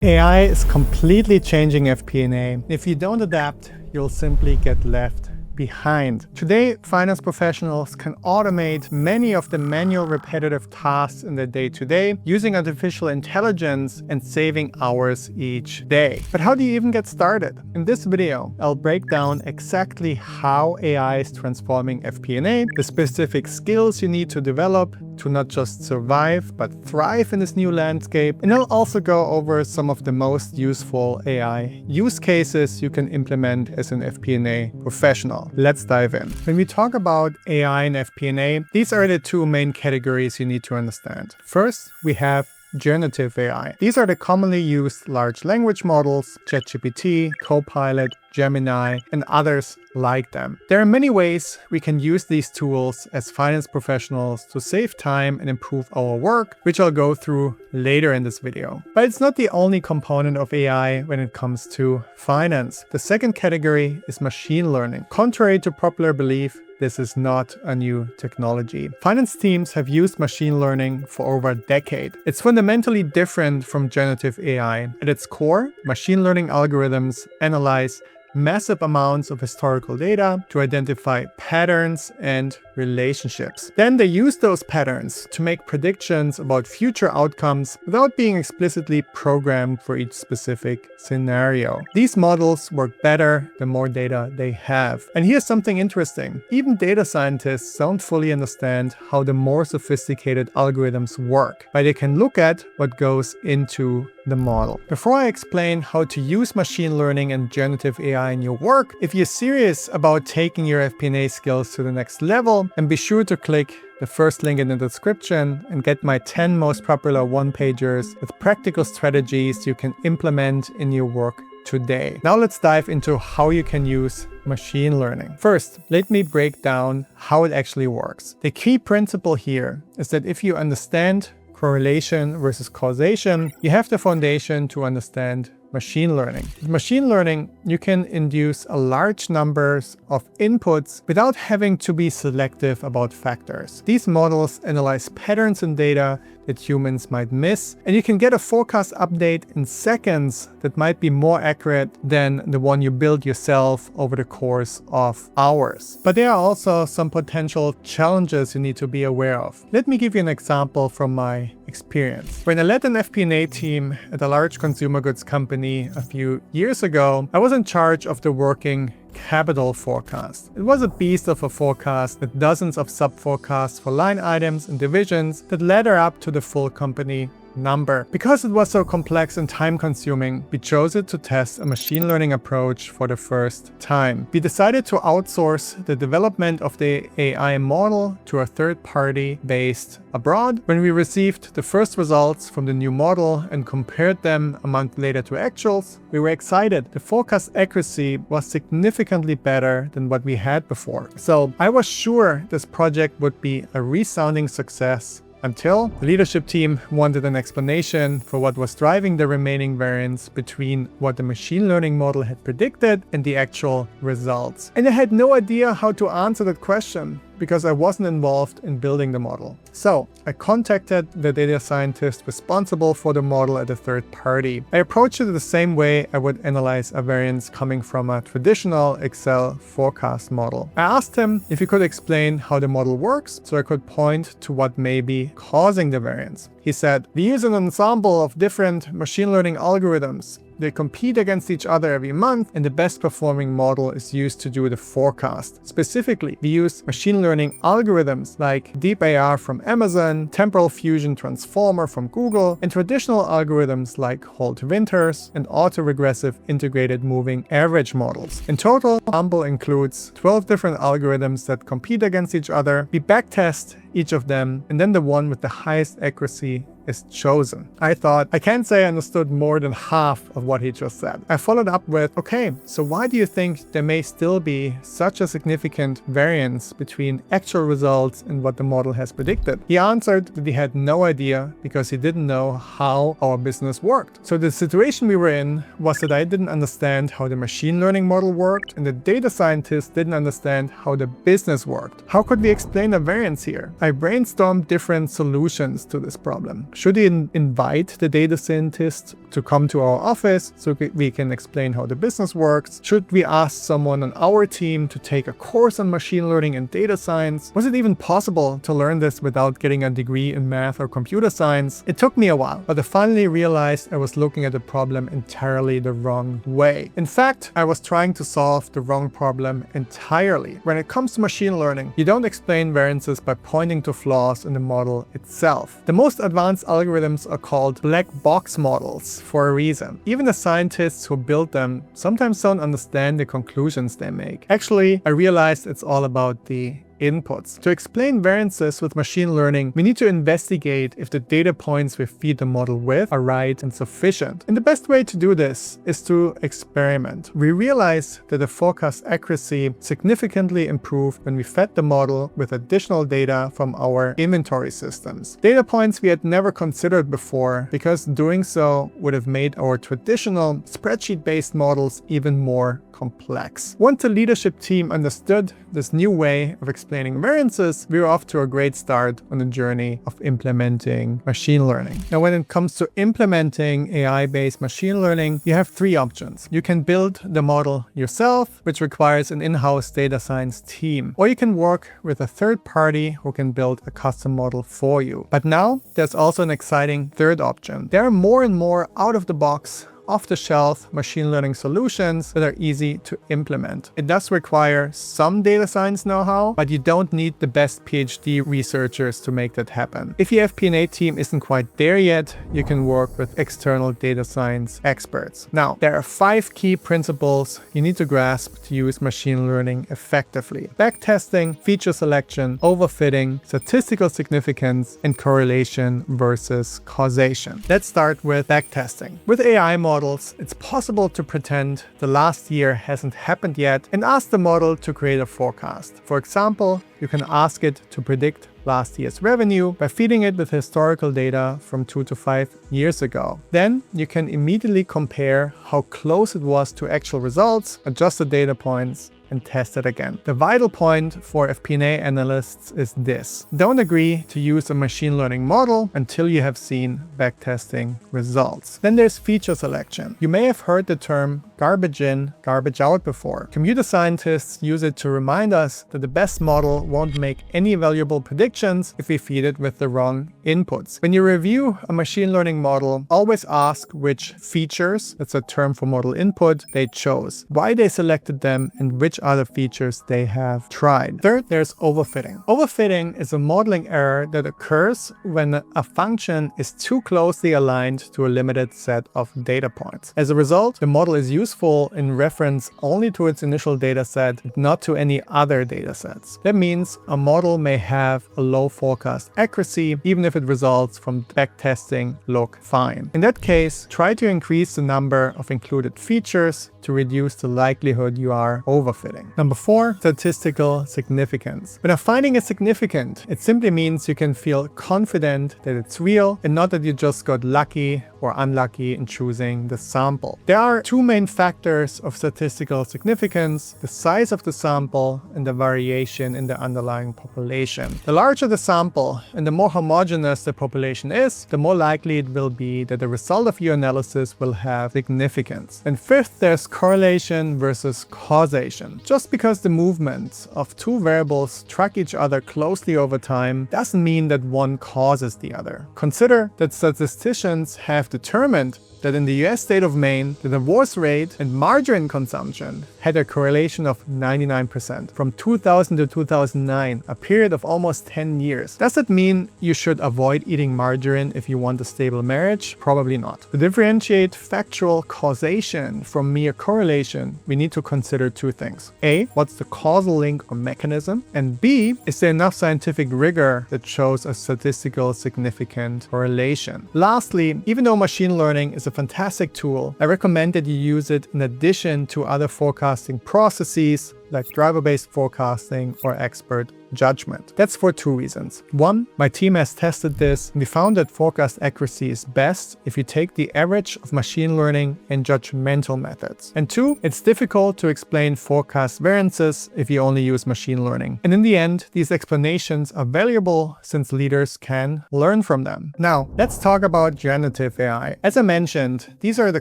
AI is completely changing FP&A. If you don't adapt, you'll simply get left behind. Today, finance professionals can automate many of the manual repetitive tasks in their day-to-day using artificial intelligence and saving hours each day. But how do you even get started? In this video, I'll break down exactly how AI is transforming FP&A, the specific skills you need to develop to not just survive, but thrive in this new landscape. And I'll also go over some of the most useful AI use cases you can implement as an FP&A professional. Let's dive in. When we talk about AI and FP&A, these are the two main categories you need to understand. First, we have Generative AI. These are the commonly used large language models, ChatGPT, Copilot, Gemini, and others like them. There are many ways we can use these tools as finance professionals to save time and improve our work, which I'll go through later in this video. But it's not the only component of AI when it comes to finance. The second category is machine learning. Contrary to popular belief, this is not a new technology. Finance teams have used machine learning for over a decade. It's fundamentally different from generative AI. At its core, machine learning algorithms analyze massive amounts of historical data to identify patterns and relationships. Then they use those patterns to make predictions about future outcomes without being explicitly programmed for each specific scenario. These models work better the more data they have. And here's something interesting. Even data scientists don't fully understand how the more sophisticated algorithms work, but they can look at what goes into the model. Before I explain how to use machine learning and generative AI in your work, if you're serious about taking your FP&A skills to the next level, and be sure to click the first link in the description and get my 10 most popular one-pagers with practical strategies you can implement in your work today. Now let's dive into how you can use machine learning. First, let me break down how it actually works. The key principle here is that if you understand correlation versus causation, you have the foundation to understand machine learning. With machine learning, you can induce a large numbers of inputs without having to be selective about factors. These models analyze patterns in data that humans might miss, and you can get a forecast update in seconds that might be more accurate than the one you build yourself over the course of hours. But there are also some potential challenges you need to be aware of. Let me give you an example from my experience. When I led an FP&A team at a large consumer goods company a few years ago, I was in charge of the working capital forecast. It was a beast of a forecast with dozens of sub-forecasts for line items and divisions that ladder up to the full company number. Because it was so complex and time-consuming, we chose to test a machine learning approach for the first time. We decided to outsource the development of the AI model to a third party based abroad. When we received the first results from the new model and compared them a month later to actuals, we were excited. The forecast accuracy was significantly better than what we had before. So I was sure this project would be a resounding success until the leadership team wanted an explanation for what was driving the remaining variance between what the machine learning model had predicted and the actual results. And I had no idea how to answer that question because I wasn't involved in building the model. So I contacted the data scientist responsible for the model at a third party. I approached it the same way I would analyze a variance coming from a traditional Excel forecast model. I asked him if he could explain how the model works so I could point to what may be causing the variance. He said, "We use an ensemble of different machine learning algorithms. They compete against each other every month, and the best performing model is used to do the forecast. Specifically, we use machine learning algorithms like Deep AR from Amazon, Temporal Fusion Transformer from Google, and traditional algorithms like Holt Winters and autoregressive integrated moving average models. In total, Ensemble includes 12 different algorithms that compete against each other. We backtest each of them, and then the one with the highest accuracy is chosen." I thought, I can't say I understood more than half of what he just said. I followed up with, okay, so why do you think there may still be such a significant variance between actual results and what the model has predicted? He answered that he had no idea because he didn't know how our business worked. So the situation we were in was that I didn't understand how the machine learning model worked, and the data scientist didn't understand how the business worked. How could we explain a variance here? I brainstormed different solutions to this problem. Should we invite the data scientist to come to our office so we can explain how the business works? Should we ask someone on our team to take a course on machine learning and data science? Was it even possible to learn this without getting a degree in math or computer science? It took me a while, but I finally realized I was looking at the problem entirely the wrong way. In fact, I was trying to solve the wrong problem entirely. When it comes to machine learning, you don't explain variances by pointing to flaws in the model itself. The most advanced algorithms are called black box models for a reason. Even the scientists who build them sometimes don't understand the conclusions they make. Actually, I realized it's all about the inputs. To explain variances with machine learning, we need to investigate if the data points we feed the model with are right and sufficient. And the best way to do this is to experiment. We realized that the forecast accuracy significantly improved when we fed the model with additional data from our inventory systems. Data points we had never considered before, because doing so would have made our traditional spreadsheet-based models even more complex. Once the leadership team understood this new way of explaining variances, we were off to a great start on the journey of implementing machine learning. Now, when it comes to implementing AI-based machine learning, you have three options. You can build the model yourself, which requires an in-house data science team, or you can work with a third party who can build a custom model for you. But now there's also an exciting third option. There are more and more out-of-the-box, off-the-shelf machine learning solutions that are easy to implement. It does require some data science know-how, but you don't need the best PhD researchers to make that happen. If your FP&A team isn't quite there yet, you can work with external data science experts. Now, there are 5 key principles you need to grasp to use machine learning effectively: backtesting, feature selection, overfitting, statistical significance, and correlation versus causation. Let's start with backtesting. With AI models, it's possible to pretend the last year hasn't happened yet and ask the model to create a forecast. For example, you can ask it to predict last year's revenue by feeding it with historical data from 2 to 5 years ago. Then you can immediately compare how close it was to actual results, adjust the data points, and test it again. The vital point for FP&A analysts is this: don't agree to use a machine learning model until you have seen backtesting results. Then there's feature selection. You may have heard the term garbage in, garbage out before. Computer scientists use it to remind us that the best model won't make any valuable predictions if we feed it with the wrong inputs. When you review a machine learning model, always ask which features, that's a term for model input, they chose, why they selected them, and which other features they have tried. Third, there's overfitting. Overfitting is a modeling error that occurs when a function is too closely aligned to a limited set of data points. As a result, the model is useful in reference only to its initial data set, not to any other data sets. That means a model may have a low forecast accuracy, even if it results from backtesting look fine. In that case, try to increase the number of included features to reduce the likelihood you are overfitting. Number 4, statistical significance. When a finding is significant, it simply means you can feel confident that it's real and not that you just got lucky or unlucky in choosing the sample. There are 2 main factors of statistical significance: the size of the sample and the variation in the underlying population. The larger the sample and the more homogeneous the population is, the more likely it will be that the result of your analysis will have significance. And fifth, there's correlation versus causation. Just because the movements of 2 variables track each other closely over time doesn't mean that one causes the other. Consider that statisticians have determined that in the US state of Maine, the divorce rate and margarine consumption had a correlation of 99% from 2000 to 2009, a period of almost 10 years. Does that mean you should avoid eating margarine if you want a stable marriage? Probably not. To differentiate factual causation from mere correlation, we need to consider 2 things. A, what's the causal link or mechanism? And B, is there enough scientific rigor that shows a statistical significant correlation? Lastly, even though machine learning is a fantastic tool, I recommend that you use it in addition to other forecasting processes like driver-based forecasting or expert judgment. That's for two reasons. One, my team has tested this and we found that forecast accuracy is best if you take the average of machine learning and judgmental methods. And two, it's difficult to explain forecast variances if you only use machine learning. And in the end, these explanations are valuable since leaders can learn from them. Now, let's talk about generative AI. As I mentioned, these are the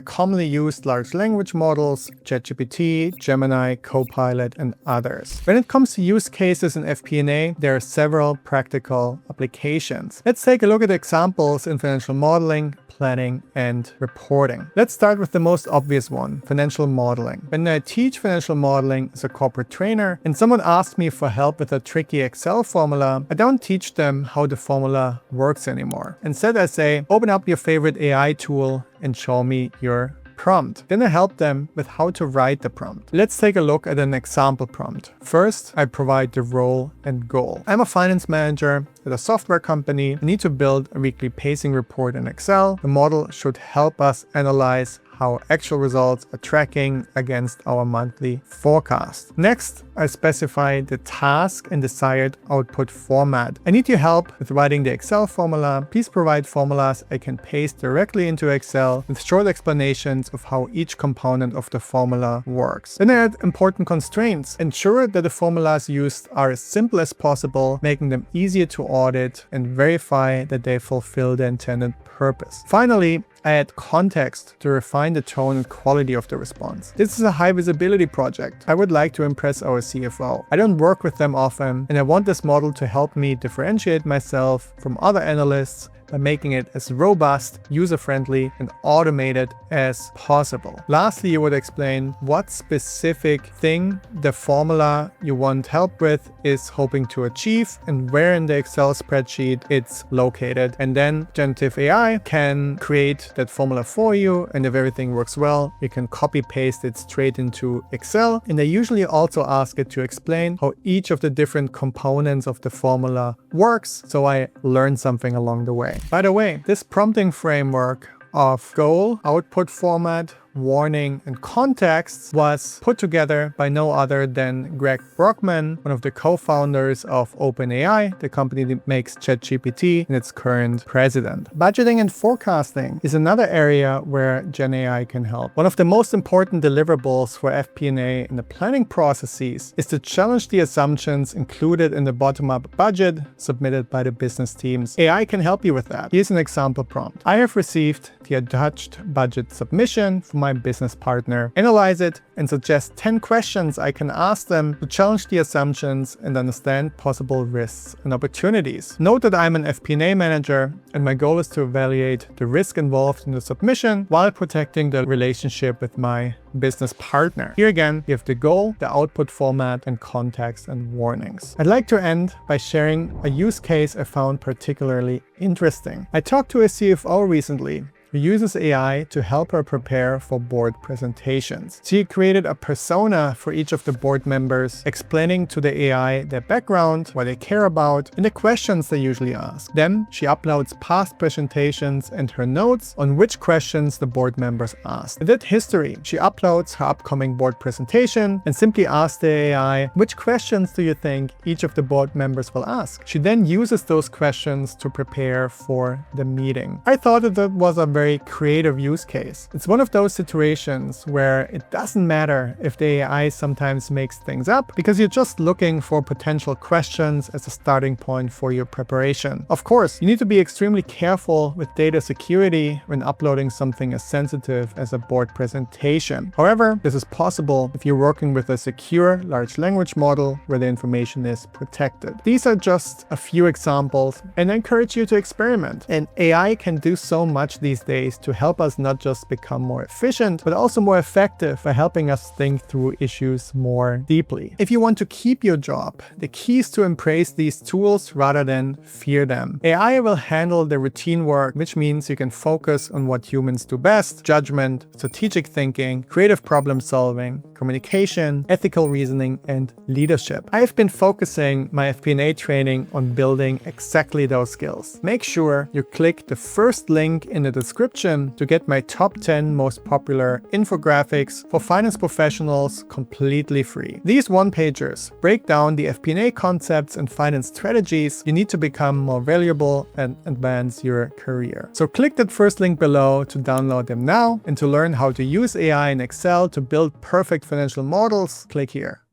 commonly used large language models, ChatGPT, Gemini, Copilot, and others. When it comes to use cases in FP&A, there are several practical applications. Let's take a look at examples in financial modeling, planning, and reporting. Let's start with the most obvious one, financial modeling. When I teach financial modeling as a corporate trainer and someone asks me for help with a tricky Excel formula, I don't teach them how the formula works anymore. Instead, I say, open up your favorite AI tool and show me your prompt. Then I help them with how to write the prompt. Let's take a look at an example prompt. First, I provide the role and goal. I'm a finance manager at a software company. I need to build a weekly pacing report in Excel. The model should help us analyze how actual results are tracking against our monthly forecast. Next, I specify the task and desired output format. I need your help with writing the Excel formula. Please provide formulas I can paste directly into Excel with short explanations of how each component of the formula works. Then I add important constraints. Ensure that the formulas used are as simple as possible, making them easier to audit and verify that they fulfill the intended purpose. Finally, I add context to refine the tone and quality of the response. This is a high visibility project. I would like to impress our CFO. I don't work with them often, and I want this model to help me differentiate myself from other analysts by making it as robust, user-friendly, and automated as possible. Lastly, you would explain what specific thing the formula you want help with is hoping to achieve and where in the Excel spreadsheet it's located. And then generative AI can create that formula for you, and if everything works well, you can copy paste it straight into Excel. And I usually also ask it to explain how each of the different components of the formula works, so I learn something along the way. By the way, this prompting framework of goal, output format, warning, and context was put together by no other than Greg Brockman, one of the co-founders of OpenAI, the company that makes ChatGPT, and its current president. Budgeting and forecasting is another area where Gen AI can help. One of the most important deliverables for FP&A in the planning processes is to challenge the assumptions included in the bottom-up budget submitted by the business teams. AI can help you with that. Here's an example prompt. I have received the attached budget submission from my business partner. Analyze it and suggest 10 questions I can ask them to challenge the assumptions and understand possible risks and opportunities. Note that I'm an FP&A manager and my goal is to evaluate the risk involved in the submission while protecting the relationship with my business partner. Here again, you have the goal, the output format, and context and warnings. I'd like to end by sharing a use case I found particularly interesting. I talked to a CFO recently who uses AI to help her prepare for board presentations. She created a persona for each of the board members, explaining to the AI their background, what they care about, and the questions they usually ask. Then she uploads past presentations and her notes on which questions the board members asked. In that history, she uploads her upcoming board presentation and simply asks the AI, which questions do you think each of the board members will ask? She then uses those questions to prepare for the meeting. I thought that was a very creative use case. It's one of those situations where it doesn't matter if the AI sometimes makes things up, because you're just looking for potential questions as a starting point for your preparation. Of course, you need to be extremely careful with data security when uploading something as sensitive as a board presentation. However, this is possible if you're working with a secure large language model where the information is protected. These are just a few examples, and I encourage you to experiment. And AI can do so much these days to help us not just become more efficient, but also more effective by helping us think through issues more deeply. If you want to keep your job, the key is to embrace these tools rather than fear them. AI will handle the routine work, which means you can focus on what humans do best: judgment, strategic thinking, creative problem solving, communication, ethical reasoning, and leadership. I have been focusing my FP&A training on building exactly those skills. Make sure you click the first link in the description subscription to get my top 10 most popular infographics for finance professionals completely free. These one-pagers break down the FP&A concepts and finance strategies you need to become more valuable and advance your career. So click that first link below to download them now, and to learn how to use AI in Excel to build perfect financial models, click here.